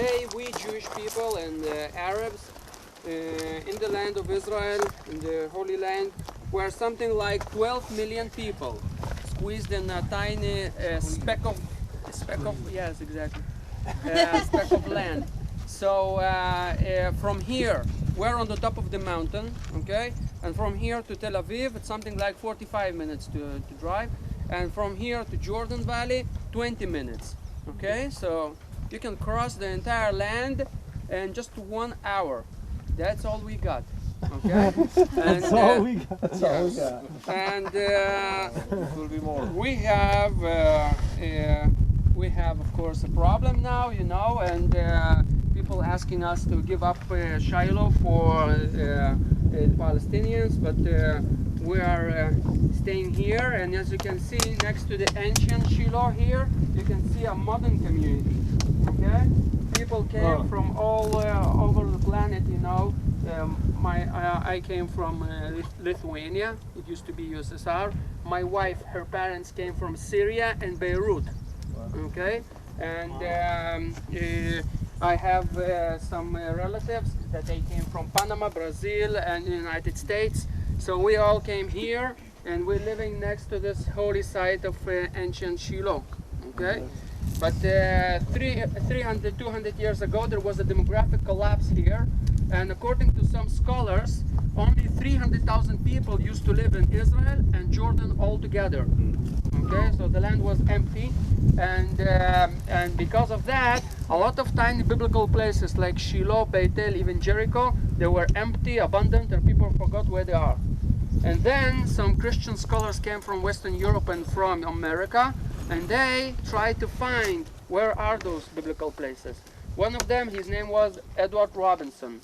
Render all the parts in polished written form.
today we Jewish people and Arabs in the land of Israel, in the Holy Land, we're something like 12 million people squeezed in a tiny speck of yes, exactly, speck of land. So from here, we're on the top of the mountain, okay? And from here to Tel Aviv, it's something like 45 minutes to drive. And from here to Jordan Valley, 20 minutes, okay? So you can cross the entire land in just 1 hour. That's all we got, okay? That's all we got. That's all we got. And It will be more. we have, of course, a problem now, you know, and people asking us to give up Shiloh for the Palestinians, but we are staying here, and as you can see next to the ancient Shiloh here, you can see a modern community, okay? People came from all over the planet, you know. I came from Lithuania, it used to be USSR. My wife, her parents came from Syria and Beirut, okay? And I have some relatives that they came from Panama, Brazil, and the United States. So we all came here, and we're living next to this holy site of ancient Shiloh, okay? But 300, 200 years ago, there was a demographic collapse here, and according to some scholars, only 300,000 people used to live in Israel and Jordan all together. Okay, so the land was empty, and because of that, a lot of tiny biblical places like Shiloh, Bethel, even Jericho, they were empty, abandoned, and people forgot where they are. And then some Christian scholars came from Western Europe and from America, and they tried to find where are those biblical places. One of them, his name was Edward Robinson,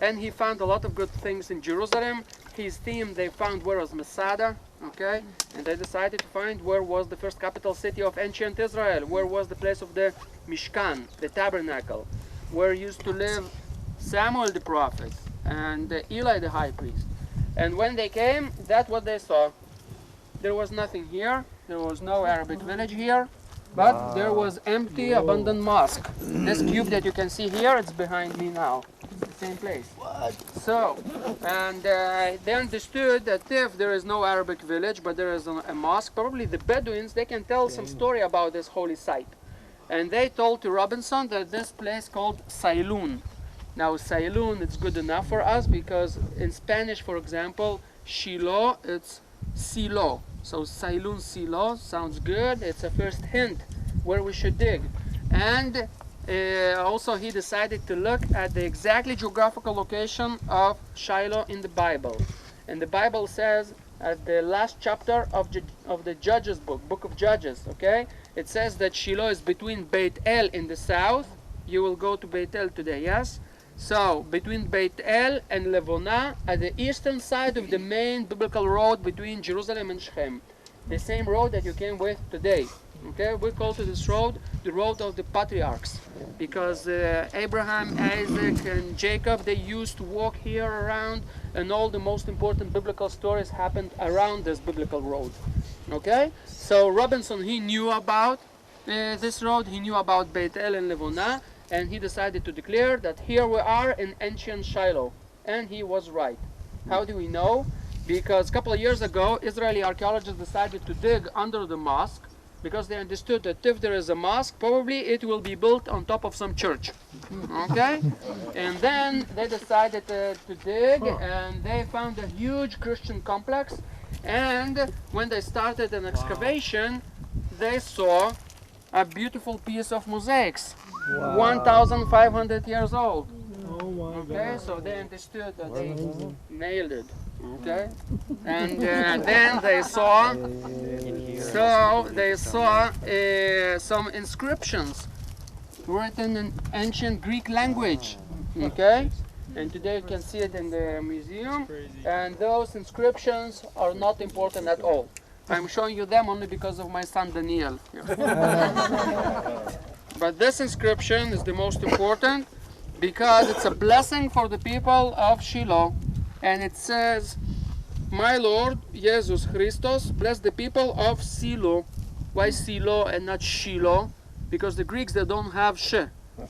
and he found a lot of good things in Jerusalem. His team, they found where was Masada, okay, and they decided to find where was the first capital city of ancient Israel, where was the place of the Mishkan, the Tabernacle, where used to live Samuel the prophet and Eli the high priest. And when they came, that's what they saw. There was nothing here, there was no Arabic village here, but there was empty, abandoned mosque. This cube that you can see here, it's behind me now. It's the same place. So, and they understood that if there is no Arabic village, but there is a mosque, probably the Bedouins, they can tell some story about this holy site. And they told to Robinson that this place called Sailun. Now Sailun, it's good enough for us because in Spanish, for example, Shiloh, it's Silo. So Sailun Silo sounds good. It's a first hint where we should dig. And also he decided to look at the exactly geographical location of Shiloh in the Bible. And the Bible says at the last chapter of the Judges book of Judges, okay? It says that Shiloh is between Beit El in the south. You will go to Beit El today, yes? So, between Beit El and Levona, at the eastern side of the main biblical road between Jerusalem and Shechem. The same road that you came with today. Okay, we call to this road the road of the patriarchs, because Abraham, Isaac, and Jacob, they used to walk here around, and all the most important biblical stories happened around this biblical road. Okay, so Robinson, he knew about this road, he knew about Beit El and Levona, and he decided to declare that here we are in ancient Shiloh, and he was right. How do we know? Because a couple of years ago, Israeli archaeologists decided to dig under the mosque, because they understood that if there is a mosque, probably it will be built on top of some church. Okay? And then they decided to dig, and they found a huge Christian complex, and when they started an excavation, they saw a beautiful piece of mosaics, 1,500 years old. Oh my Okay, God. so they understood that they nailed it. Okay, and then they saw, some inscriptions written in ancient Greek language. Okay, and today you can see it in the museum. And those inscriptions are not important at all. I'm showing you them only because of my son Daniel. But this inscription is the most important because it's a blessing for the people of Shiloh. And it says, "My Lord, Jesus Christos, bless the people of Shiloh." Why Shiloh and not Shiloh? Because the Greeks, they don't have sh.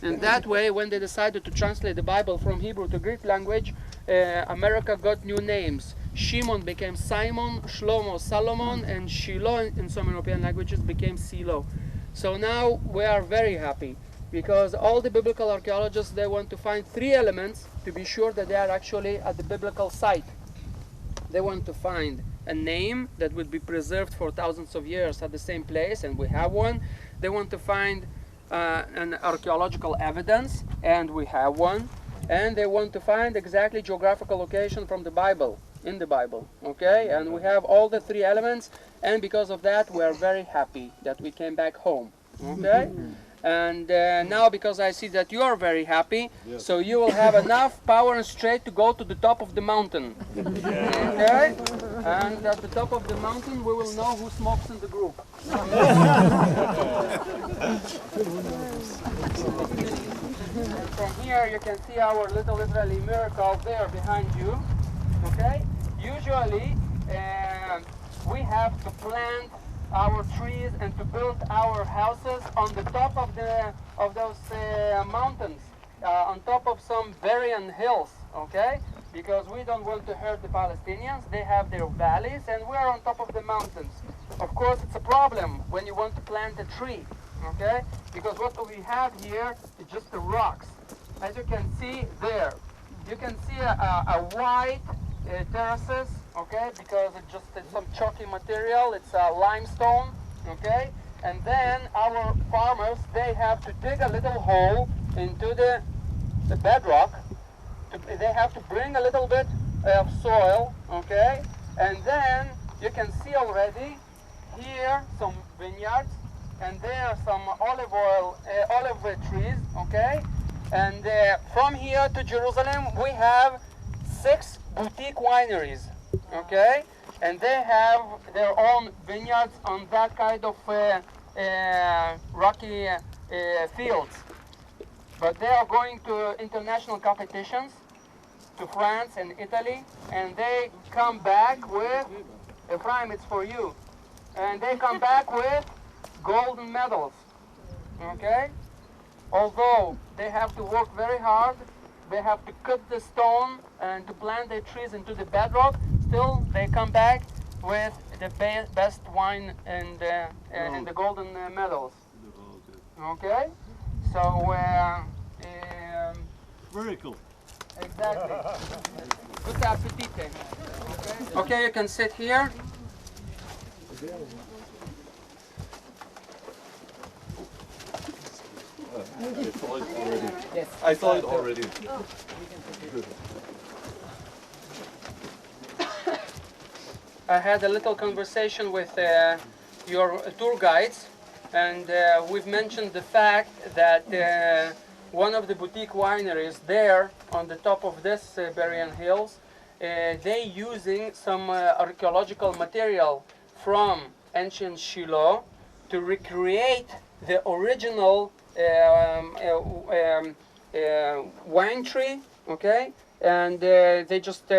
And that way, when they decided to translate the Bible from Hebrew to Greek language, America got new names. Shimon became Simon, Shlomo Solomon, and Shiloh in some European languages became Shilo. So now we are very happy because all the biblical archaeologists, they want to find three elements to be sure that they are actually at the biblical site. They want to find a name that would be preserved for thousands of years at the same place, and we have one. They want to find an archaeological evidence, and we have one. And they want to find exactly geographical location from the Bible, in the Bible, okay? And we have all the three elements, and because of that, we are very happy that we came back home, okay? And now, because I see that you are very happy, Yes. so you will have enough power and strength to go to the top of the mountain, okay? And at the top of the mountain, we will know who smokes in the group. From here, you can see our little Israeli miracle there behind you. Okay? Usually, we have to plant our trees and to build our houses on the top of those mountains, on top of some barren hills. Okay? Because we don't want to hurt the Palestinians. They have their valleys, and we are on top of the mountains. Of course, it's a problem when you want to plant a tree. Okay? Because what we have here is just the rocks. As you can see there, you can see a white terraces, okay? Because it's some chalky material. It's limestone, okay? And then our farmers, they have to dig a little hole into the bedrock. They have to bring a little bit of soil, okay? And then you can see already here some vineyards, and there are some olive trees, okay? And from here to Jerusalem, we have 6 boutique wineries, okay? And they have their own vineyards on that kind of rocky fields. But they are going to international competitions, to France and Italy, and they come back with, Ephraim, it's for you, and they come back with golden medals, okay? Although they have to work very hard, they have to cut the stone and to plant their trees into the bedrock, still they come back with the best wine and the golden medals, okay? So, Very cool. exactly. Good appetite. Okay, you can sit here. I saw it already. Yes. I saw it already. I had a little conversation with your tour guides, and we've mentioned the fact that one of the boutique wineries there on the top of this barren hills, they using some archaeological material from ancient Shiloh to recreate the original wine tree, okay? And they just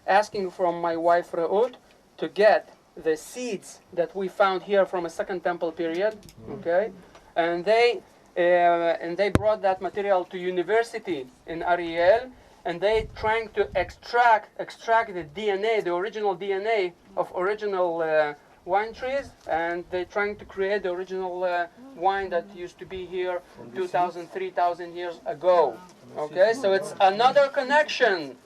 asking from my wife Reut to get the seeds that we found here from a Second Temple period, okay? And they brought that material to university in Ariel, and they trying to extract the DNA, the original DNA of original wine trees, and they're trying to create the original wine that used to be here 2,000, 3,000 years ago. Okay, so it's another connection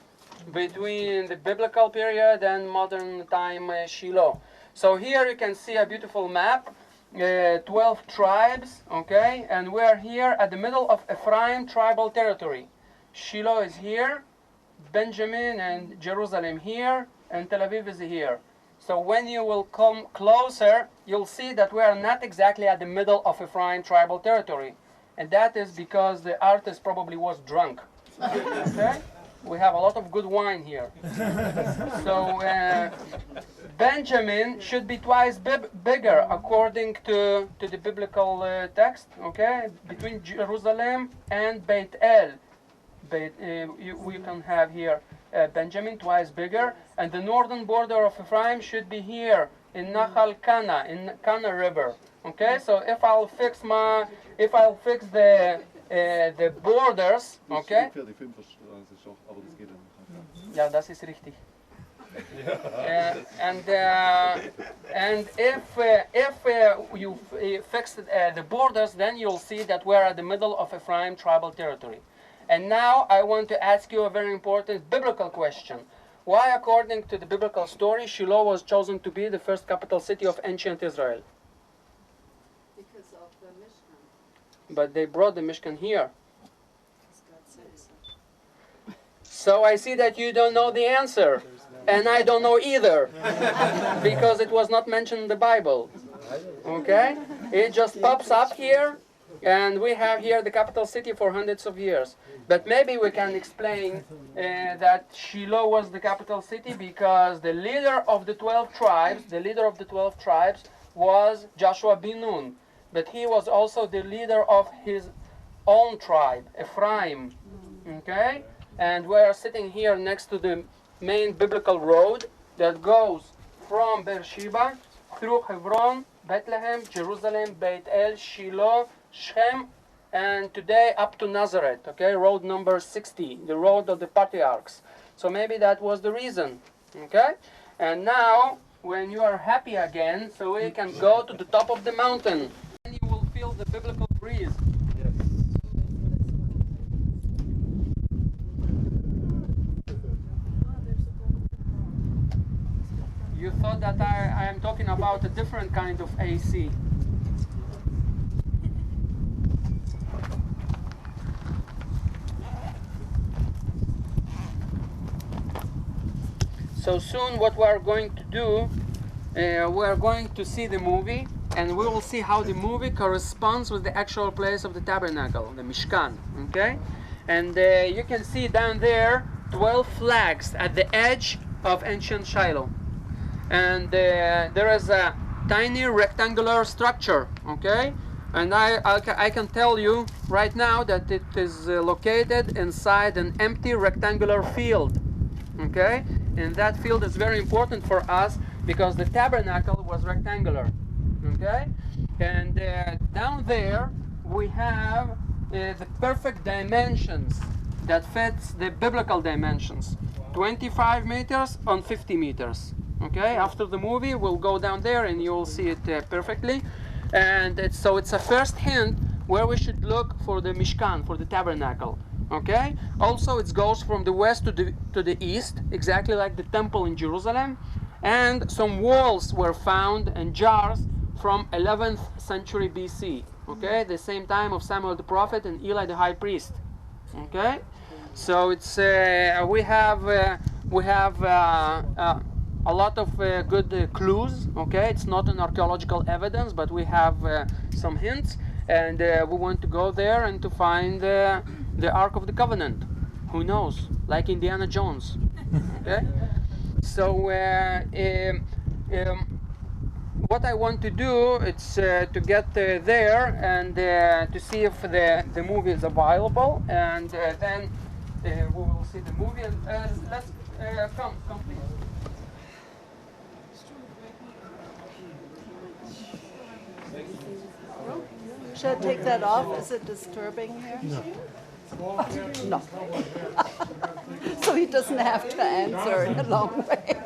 between the biblical period and modern time Shiloh. So here you can see a beautiful map, 12 tribes, okay, and we're here at the middle of Ephraim tribal territory. Shiloh is here, Benjamin and Jerusalem here, and Tel Aviv is here. So when you will come closer, you'll see that we are not exactly at the middle of Ephraim tribal territory. And that is because the artist probably was drunk. Okay? We have a lot of good wine here. So Benjamin should be twice bigger according to the biblical text, okay? Between Jerusalem and Beit El. We can have here Benjamin twice bigger, and the northern border of Ephraim should be here in Nahal Kana, in Kana River. Okay, so if I'll fix the the borders, okay? Für die Fünferstraße schon, aber das geht ja nicht. Ja, das ist richtig. And if you fix the borders, then you'll see that we're at the middle of Ephraim tribal territory. And now I want to ask you a very important biblical question. Why, according to the biblical story, Shiloh was chosen to be the first capital city of ancient Israel? Because of the Mishkan. But they brought the Mishkan here. So I see that you don't know the answer. And I don't know either, because it was not mentioned in the Bible. Okay? It just pops up here, and we have here the capital city for hundreds of years. But maybe we can explain that Shiloh was the capital city because the leader of the 12 tribes, was Joshua bin Nun. But he was also the leader of his own tribe, Ephraim. Okay? And we're sitting here next to the main biblical road that goes from Beersheba through Hebron, Bethlehem, Jerusalem, Beit El, Shiloh, Shem, and today up to Nazareth, okay, road number 60, the road of the patriarchs. So maybe that was the reason, okay? And now, when you are happy again, so we can go to the top of the mountain, and you will feel the biblical breeze. You thought that I am talking about a different kind of AC. So soon what we are going to do, we are going to see the movie, and we will see how the movie corresponds with the actual place of the tabernacle, the Mishkan, okay? And you can see down there 12 flags at the edge of ancient Shiloh. And there is a tiny rectangular structure, okay? And I can tell you right now that it is located inside an empty rectangular field, okay? And that field is very important for us because the tabernacle was rectangular, okay? And down there we have the perfect dimensions that fits the biblical dimensions, 25 meters on 50 meters. Okay, after the movie, we'll go down there and you'll see it perfectly. And it's a first hint where we should look for the Mishkan, for the tabernacle. Okay, also it goes from the west to the east, exactly like the temple in Jerusalem. And some walls were found and jars from 11th century BC. Okay, the same time of Samuel the prophet and Eli the high priest. Okay, so it's we have a lot of good clues, okay? It's not an archaeological evidence, but we have some hints, and we want to go there and to find the Ark of the Covenant. Who knows? Like Indiana Jones, okay? So what I want to do is to get there and to see if the movie is available, and then we will see the movie. And let's come please. Should I take that off? Is it disturbing here? No. No. So he doesn't have to answer in a long way.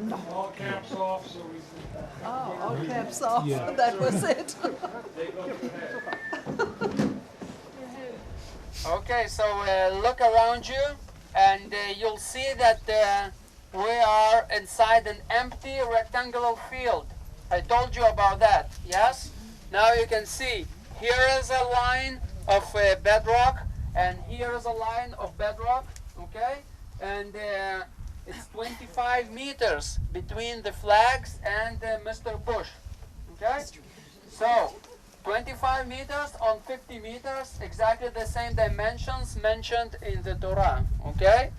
No. All caps off, so we can. Oh, all caps off. Yeah. That was it. Okay, so look around you, and you'll see that we are inside an empty rectangular field. I told you about that, yes? Now you can see, here is a line of bedrock, and here is a line of bedrock, okay? And it's 25 meters between the flags and Mr. Bush, okay? So, 25 meters on 50 meters, exactly the same dimensions mentioned in the Torah, okay?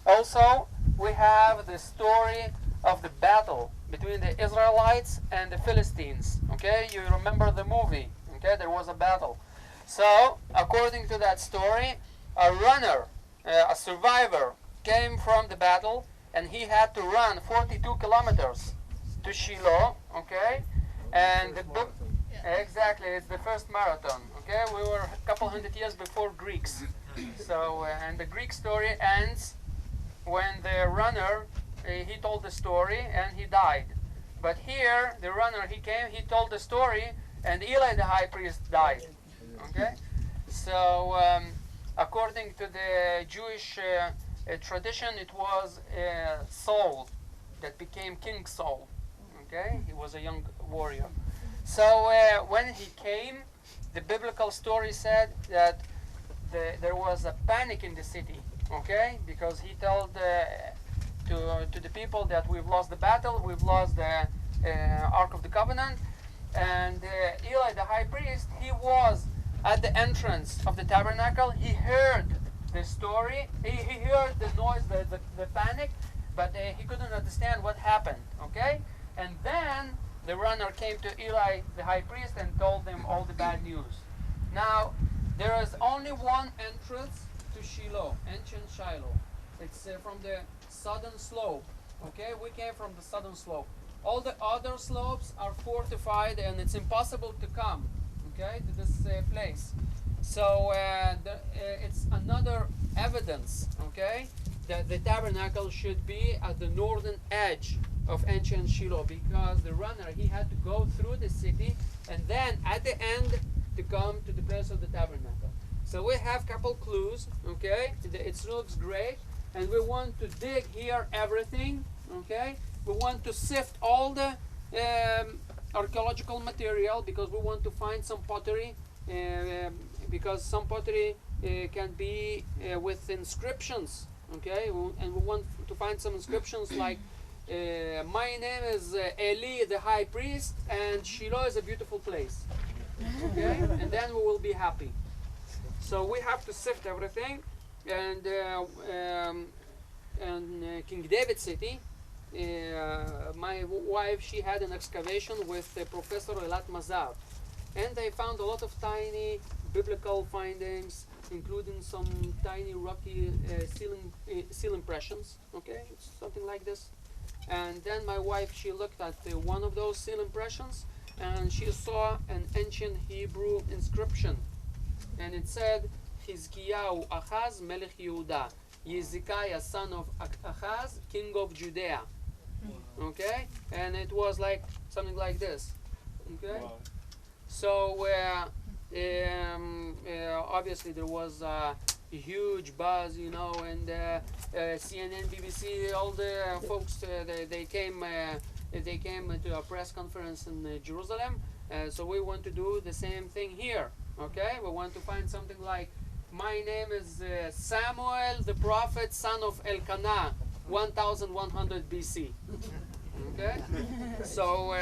Also, we have the story of the battle between the Israelites and the Philistines, okay? You remember the movie, okay? There was a battle. So, according to that story, a runner, a survivor, came from the battle, and he had to run 42 kilometers to Shiloh, okay? And the book, Exactly, it's the first marathon. Okay, we were a couple hundred years before Greeks. So, and the Greek story ends when the runner he told the story and he died. But here, the runner he came, he told the story, and Eli the high priest died. Okay, so according to the Jewish tradition, it was Saul that became King Saul. Okay, he was a young warrior. So when he came, the biblical story said that there was a panic in the city, okay, because he told to the people that we've lost the battle, we've lost the Ark of the Covenant, and Eli the high priest, he was at the entrance of the tabernacle. He heard the story, he heard the noise, the panic, but he couldn't understand what happened, okay, and then the runner came to Eli the high priest and told him all the bad news. Now, there is only one entrance to Shiloh, ancient Shiloh. It's from the southern slope. Okay, we came from the southern slope. All the other slopes are fortified, and it's impossible to come, okay, to this place. So it's another evidence, okay, that the tabernacle should be at the northern edge of ancient Shiloh, because the runner, he had to go through the city and then at the end to come to the place of the tabernacle. So we have couple clues, okay, it looks great, and we want to dig here everything, okay, we want to sift all the archaeological material, because we want to find some pottery, because some pottery can be with inscriptions, okay, and we want to find some inscriptions like my name is Eli the high priest, and Shiloh is a beautiful place, okay, and then we will be happy. So we have to sift everything, and King David City, my wife, she had an excavation with Professor Elat Mazar, and they found a lot of tiny biblical findings, including some tiny rocky seal impressions, okay, it's something like this. And then my wife, she looked at one of those seal impressions, and she saw an ancient Hebrew inscription, and it said, Chizkiyahu Achaz Melech Yehuda, Yezekiah son of Achaz, king of Judea. Okay, and it was like something like this. Okay, wow. So obviously there was a huge buzz, you know, and CNN, BBC, all the folks, they came to a press conference in Jerusalem. So we want to do the same thing here. Okay, we want to find something like, my name is Samuel the prophet, son of Elkanah, 1100 BC. Okay, so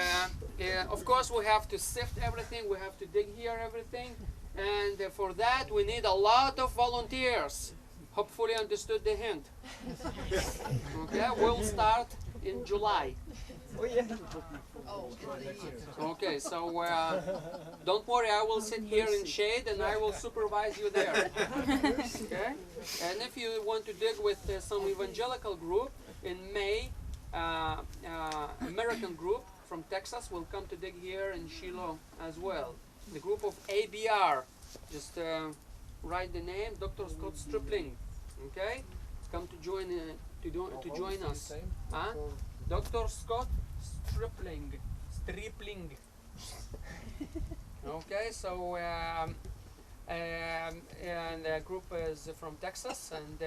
of course we have to sift everything, we have to dig here everything, and for that we need a lot of volunteers. Hopefully understood the hint. Okay, we'll start in July. Okay, so don't worry, I will sit here in shade and I will supervise you there. Okay, and if you want to dig with some evangelical group in May, American group from Texas will come to dig here in Shiloh as well. The group of ABR, just write the name, Dr. Scott Stripling. Okay, come to join join us. Huh? Dr. Scott Stripling. Okay, so and the group is from Texas, and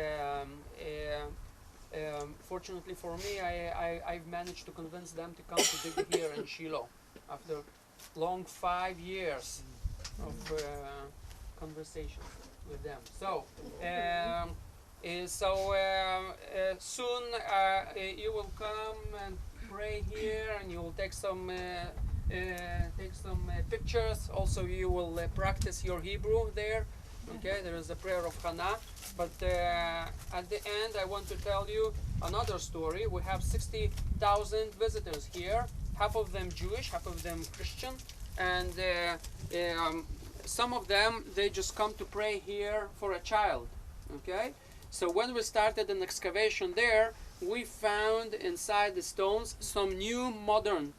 fortunately for me, I've managed to convince them to come to dig here in Shiloh after long 5 years of conversation with them. So soon you will come and pray here, and you will take some pictures. Also, you will practice your Hebrew there. Okay, there is a prayer of Hannah. But at the end, I want to tell you another story. We have 60,000 visitors here, half of them Jewish, half of them Christian, and some of them, they just come to pray here for a child. Okay, so when we started an excavation there, we found inside the stones some new modern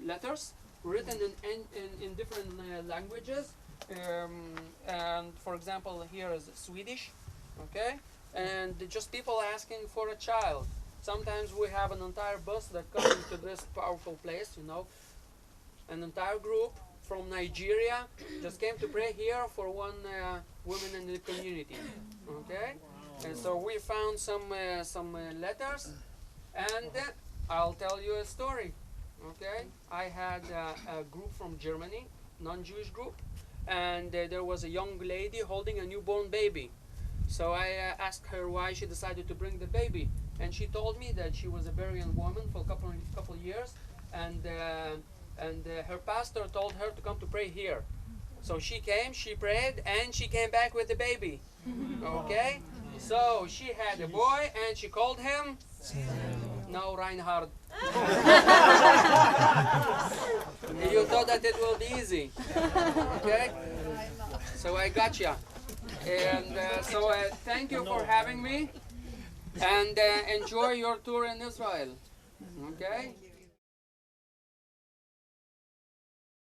letters, written in different languages. And for example, here is Swedish, okay? And just people asking for a child. Sometimes we have an entire bus that comes to this powerful place, you know. An entire group from Nigeria just came to pray here for one woman in the community, okay? And so we found some letters, and I'll tell you a story, okay? I had a group from Germany, non-Jewish group, and there was a young lady holding a newborn baby. So I asked her why she decided to bring the baby, and she told me that she was a Berean woman for a couple years, and her pastor told her to come to pray here. So she came, she prayed, and she came back with the baby. Okay? So she had a boy, and she called him? No, Reinhard. You thought that it will be easy. Okay? So I got you. And so thank you for having me, and enjoy your tour in Israel. Okay?